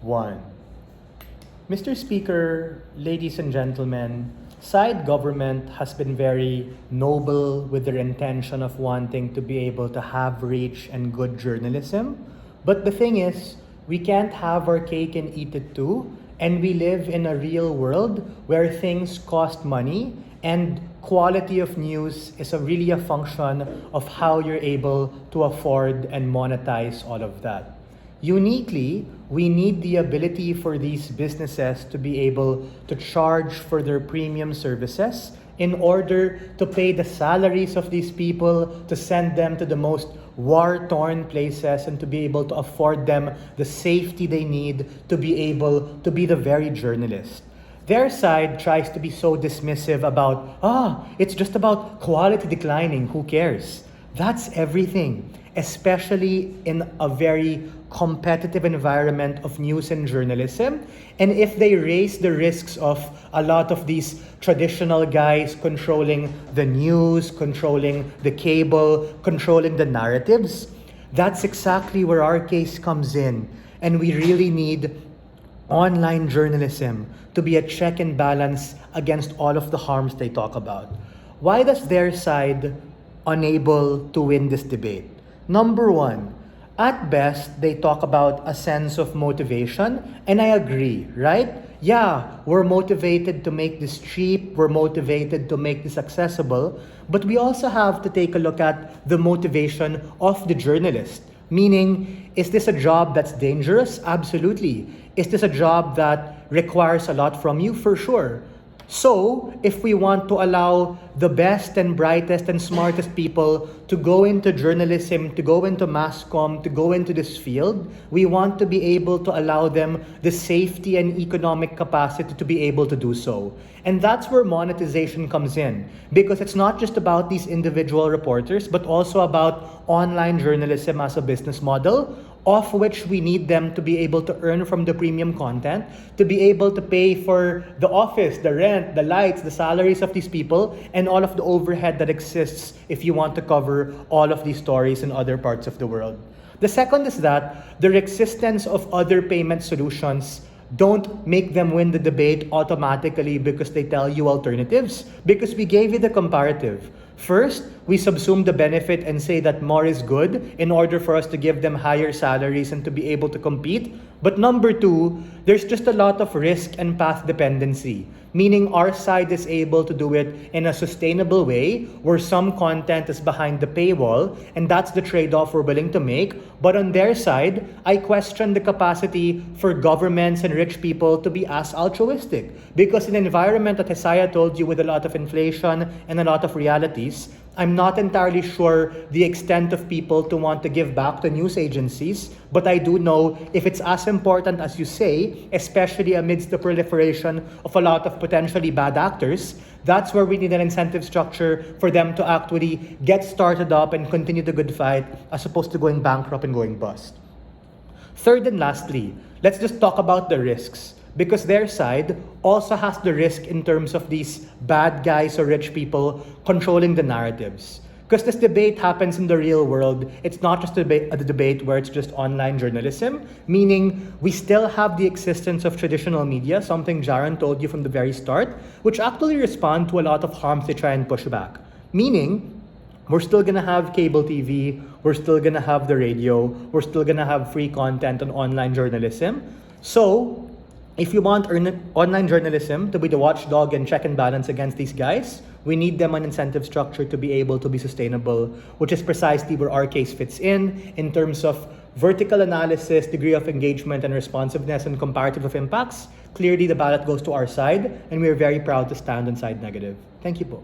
1. Mr. Speaker, ladies and gentlemen, side government has been very noble with their intention of wanting to be able to have reach and good journalism. But the thing is, we can't have our cake and eat it too. And we live in a real world where things cost money, and quality of news is really a function of how you're able to afford and monetize all of that. Uniquely, we need the ability for these businesses to be able to charge for their premium services in order to pay the salaries of these people, to send them to the most war-torn places, and to be able to afford them the safety they need to be able to be the very journalist. Their side tries to be so dismissive about, it's just about quality declining, who cares? That's everything, especially in a very competitive environment of news and journalism. And if they raise the risks of a lot of these traditional guys controlling the news, controlling the cable, controlling the narratives, that's exactly where our case comes in. And we really need online journalism to be a check and balance against all of the harms they talk about. Why does their side unable to win this debate? Number one, at best, they talk about a sense of motivation, and I agree, right? Yeah, we're motivated to make this cheap, we're motivated to make this accessible, but we also have to take a look at the motivation of the journalist. Meaning, is this a job that's dangerous? Absolutely. Is this a job that requires a lot from you? For sure. So, if we want to allow the best and brightest and smartest people to go into journalism, to go into mass comm, to go into this field, we want to be able to allow them the safety and economic capacity to be able to do so. And that's where monetization comes in, because it's not just about these individual reporters, but also about online journalism as a business model, of which we need them to be able to earn from the premium content, to be able to pay for the office, the rent, the lights, the salaries of these people, and all of the overhead that exists if you want to cover all of these stories in other parts of the world. The second is that the existence of other payment solutions don't make them win the debate automatically because they tell you alternatives, because we gave you the comparative. First, we subsume the benefit and say that more is good in order for us to give them higher salaries and to be able to compete. But number two, there's just a lot of risk and path dependency, meaning our side is able to do it in a sustainable way where some content is behind the paywall, and that's the trade-off we're willing to make. But on their side, I question the capacity for governments and rich people to be as altruistic, because in an environment that Hiraya told you with a lot of inflation and a lot of realities, I'm not entirely sure the extent of people to want to give back to news agencies, but I do know if it's as important as you say, especially amidst the proliferation of a lot of potentially bad actors, that's where we need an incentive structure for them to actually get started up and continue the good fight, as opposed to going bankrupt and going bust. Third and lastly, let's just talk about the risks, because their side also has the risk in terms of these bad guys or rich people controlling the narratives. Because this debate happens in the real world. It's not just a debate where it's just online journalism, meaning we still have the existence of traditional media, something Jaron told you from the very start, which actually respond to a lot of harms they try and push back. Meaning, we're still gonna have cable TV, we're still gonna have the radio, we're still gonna have free content on online journalism. So, if you want online journalism to be the watchdog and check and balance against these guys, we need them an incentive structure to be able to be sustainable, which is precisely where our case fits in terms of vertical analysis, degree of engagement and responsiveness, and comparative of impacts. Clearly, the ballot goes to our side, and we are very proud to stand on side negative. Thank you po.